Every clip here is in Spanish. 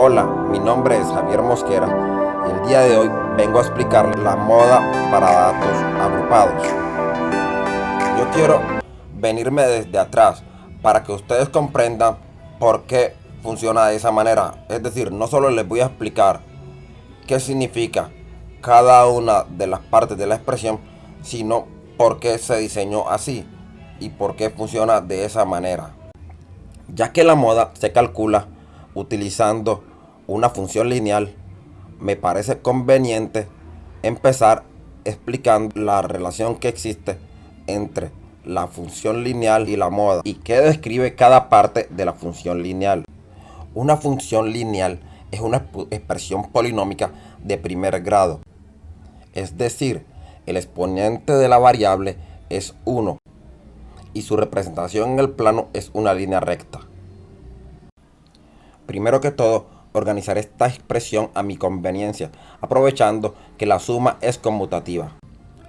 Hola, mi nombre es Javier Mosquera y el día de hoy vengo a explicar la moda para datos agrupados. Yo quiero venirme desde atrás para que ustedes comprendan por qué funciona de esa manera. Es decir, no solo les voy a explicar qué significa cada una de las partes de la expresión, sino por qué se diseñó así y por qué funciona de esa manera. Ya que la moda se calcula utilizando una función lineal, me parece conveniente empezar explicando la relación que existe entre la función lineal y la moda y qué describe cada parte de la función lineal. Una función lineal es una expresión polinómica de primer grado, es decir, el exponente de la variable es 1 y su representación en el plano es una línea recta. Primero que todo, organizar esta expresión a mi conveniencia, aprovechando que la suma es conmutativa.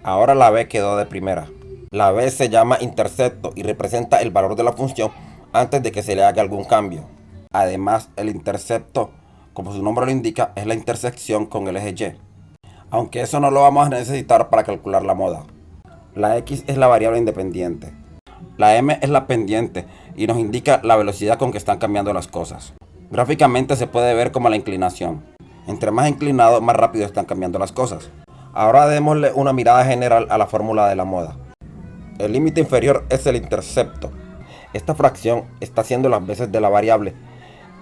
Ahora la b quedó de primera. La b se llama intercepto y representa el valor de la función antes de que se le haga algún cambio. Además, el intercepto, como su nombre lo indica, es la intersección con el eje y. Aunque eso no lo vamos a necesitar para calcular la moda. La x es la variable independiente. La m es la pendiente y nos indica la velocidad con que están cambiando las cosas. Gráficamente se puede ver como la inclinación. Entre más inclinado, más rápido están cambiando las cosas. Ahora démosle una mirada general a la fórmula de la moda. El límite inferior es el intercepto. Esta fracción está haciendo las veces de la variable,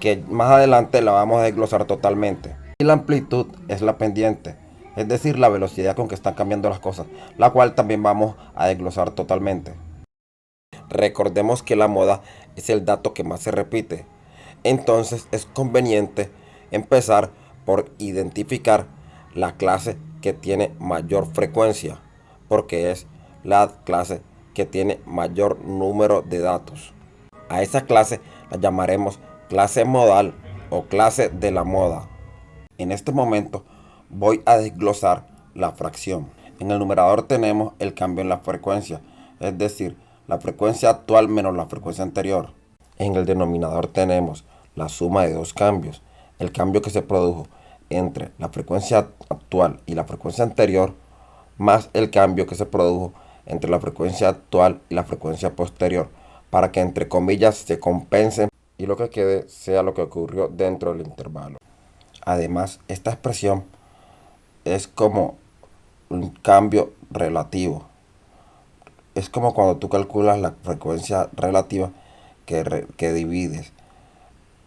que más adelante la vamos a desglosar totalmente. Y la amplitud es la pendiente, es decir, la velocidad con que están cambiando las cosas, la cual también vamos a desglosar totalmente. Recordemos que la moda es el dato que más se repite. Entonces es conveniente empezar por identificar la clase que tiene mayor frecuencia, porque es la clase que tiene mayor número de datos. A esa clase la llamaremos clase modal o clase de la moda. En este momento voy a desglosar la fracción. En el numerador tenemos el cambio en la frecuencia, es decir, la frecuencia actual menos la frecuencia anterior. En el denominador tenemos la suma de dos cambios, el cambio que se produjo entre la frecuencia actual y la frecuencia anterior, más el cambio que se produjo entre la frecuencia actual y la frecuencia posterior, para que entre comillas se compensen y lo que quede sea lo que ocurrió dentro del intervalo. Además, esta expresión es como un cambio relativo. Es como cuando tú calculas la frecuencia relativa que divides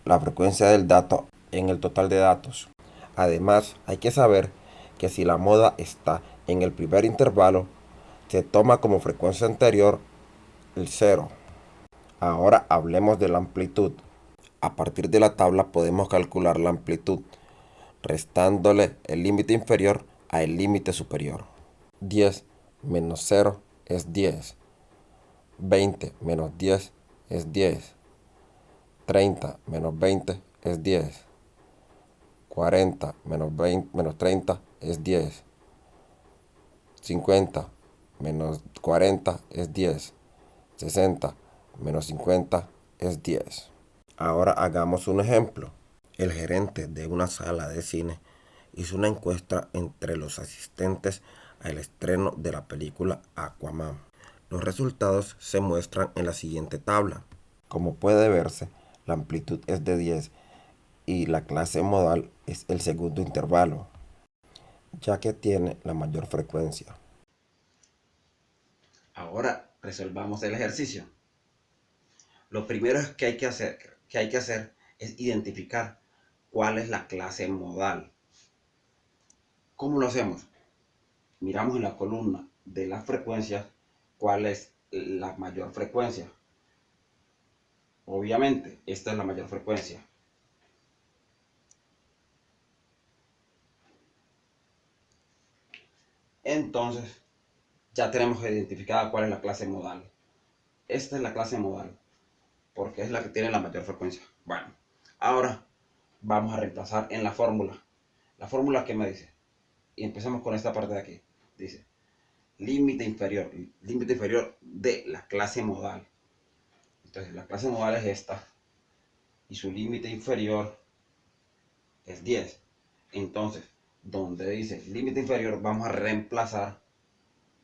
la frecuencia del dato en el total de datos. Además, hay que saber que si la moda está en el primer intervalo, se toma como frecuencia anterior el 0. Ahora hablemos de la amplitud. A partir de la tabla podemos calcular la amplitud, restándole el límite inferior a el límite superior. 10 menos 0 es 10. 20 menos 10 es 10. 30 menos 20 es 10. 40 menos 30 es 10. 50 menos 40 es 10. 60 menos 50 es 10. Ahora hagamos un ejemplo. El gerente de una sala de cine hizo una encuesta entre los asistentes al estreno de la película Aquaman. Los resultados se muestran en la siguiente tabla. Como puede verse, la amplitud es de 10 y la clase modal es el segundo intervalo, ya que tiene la mayor frecuencia. Ahora resolvamos el ejercicio. Lo primero que hay que hacer es identificar cuál es la clase modal. ¿Cómo lo hacemos? Miramos en la columna de las frecuencias cuál es la mayor frecuencia. Obviamente, esta es la mayor frecuencia. Entonces, ya tenemos identificada cuál es la clase modal. Esta es la clase modal, porque es la que tiene la mayor frecuencia. Bueno, ahora vamos a reemplazar en la fórmula. La fórmula que me dice, y empezamos con esta parte de aquí. Dice, límite inferior de la clase modal. Entonces, la clase modal es esta, y su límite inferior es 10. Entonces, donde dice límite inferior, vamos a reemplazar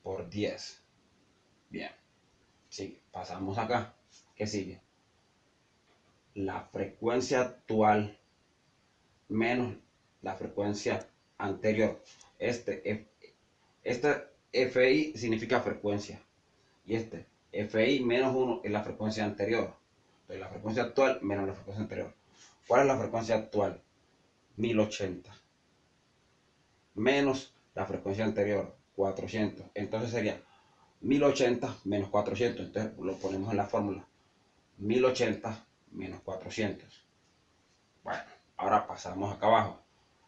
por 10. Bien, sigue. Pasamos acá. ¿Qué sigue? La frecuencia actual menos la frecuencia anterior. Este FI significa frecuencia. Y este FI menos 1 es la frecuencia anterior. Entonces, la frecuencia actual menos la frecuencia anterior. ¿Cuál es la frecuencia actual? 1080. Menos la frecuencia anterior, 400. Entonces sería 1080 menos 400. Entonces lo ponemos en la fórmula. 1080 menos 400. Bueno, ahora pasamos acá abajo.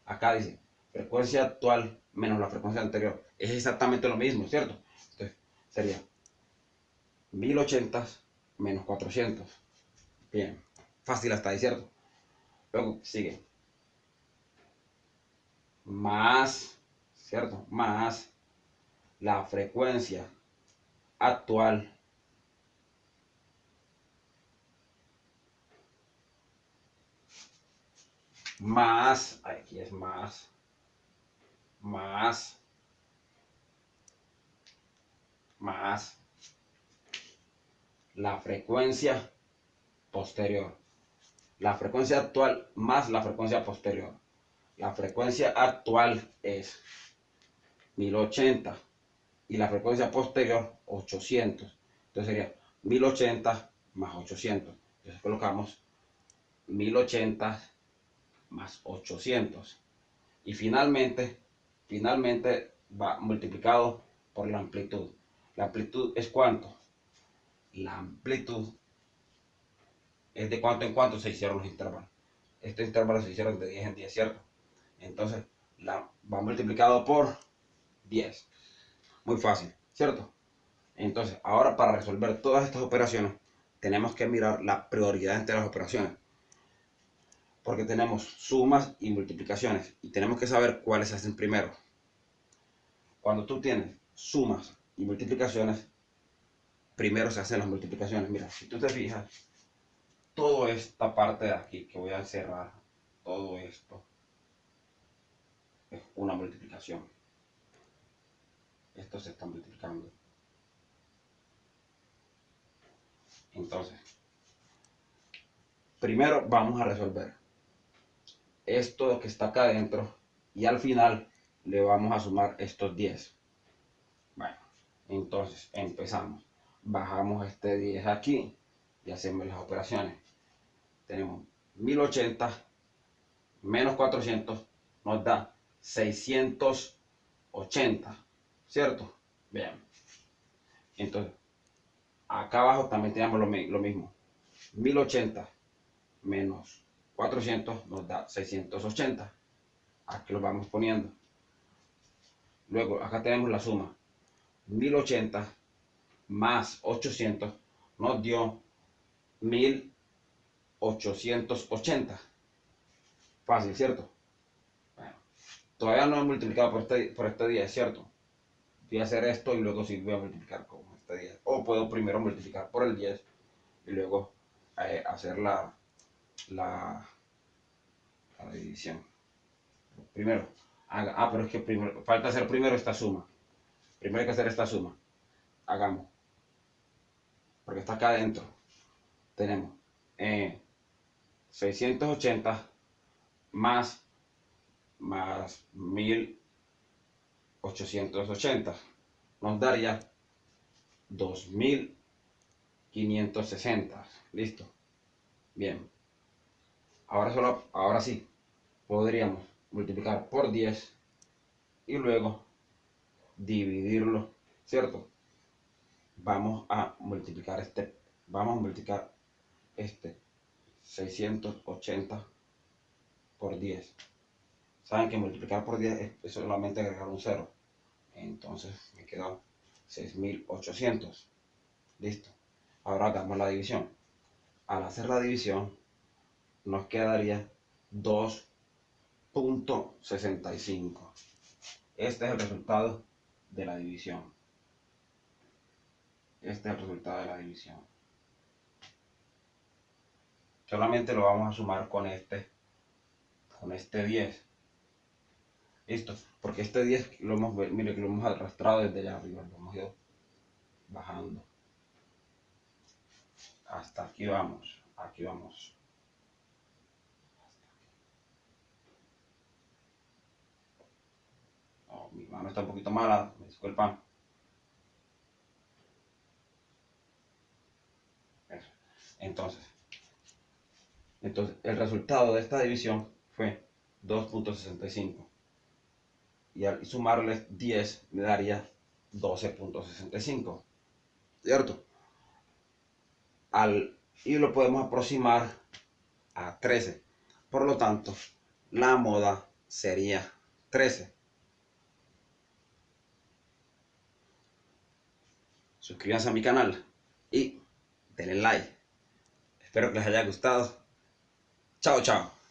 Acá dice frecuencia actual menos la frecuencia anterior. Es exactamente lo mismo, ¿cierto? Entonces sería 1080 menos 400. Bien, fácil hasta ahí, ¿cierto? Luego sigue más, ¿cierto? Más la frecuencia actual más, aquí es más, más la frecuencia posterior. La frecuencia actual más la frecuencia posterior. La frecuencia actual es 1080 y la frecuencia posterior 800. Entonces sería 1080 más 800. Entonces colocamos 1080 más 800. Y finalmente va multiplicado por la amplitud. ¿La amplitud es cuánto? La amplitud es de cuánto en cuánto se hicieron los intervalos. Estos intervalos se hicieron de 10 en 10, ¿cierto? Entonces va multiplicado por 10. Muy fácil, ¿cierto? Entonces, ahora para resolver todas estas operaciones, tenemos que mirar la prioridad entre las operaciones. Porque tenemos sumas y multiplicaciones. Y tenemos que saber cuáles se hacen primero. Cuando tú tienes sumas y multiplicaciones, primero se hacen las multiplicaciones. Mira, si tú te fijas, toda esta parte de aquí que voy a cerrar, todo esto es una multiplicación. Esto se está multiplicando. Entonces, primero vamos a resolver esto que está acá adentro y al final le vamos a sumar estos 10. Bueno, entonces empezamos. Bajamos este 10 aquí y hacemos las operaciones. Tenemos 1080 menos 400 nos da 680, ¿cierto? Bien. Entonces, acá abajo también tenemos lo mismo. 1080 menos 400 nos da 680. Aquí lo vamos poniendo. Luego, acá tenemos la suma. 1080 más 800 nos dio 1880. Fácil, ¿cierto? Bueno, todavía no he multiplicado por este 10, ¿cierto? Voy a hacer esto y luego sí voy a multiplicar con este 10. O puedo primero multiplicar por el 10 y luego hacer la, la división. Primero, pero es que primero, falta hacer primero esta suma. Primero hay que hacer esta suma. Hagamos. Porque está acá adentro. Tenemos 680 más 1880. Nos daría 2560. Listo. Bien. Ahora sí, podríamos multiplicar por 10 y luego dividirlo, ¿cierto? Vamos a multiplicar este 680 por 10. Saben que multiplicar por 10 es solamente agregar un 0. Entonces me quedó 6800. Listo. Ahora hagamos la división. Al hacer la división nos quedaría 2.65. Este es el resultado de la división. Este es el resultado de la división. Solamente lo vamos a sumar con con este 10. Listo, porque este 10 lo hemos, mire que lo hemos arrastrado desde allá arriba, lo hemos ido bajando. Hasta aquí vamos, aquí vamos. Oh, mi mano está un poquito mala, me disculpan. Eso. Entonces, el resultado de esta división fue 2.65. Y al sumarles 10 me daría 12.65. ¿Cierto? Y lo podemos aproximar a 13. Por lo tanto, la moda sería 13. Suscríbanse a mi canal y denle like. Espero que les haya gustado. Chao, chao.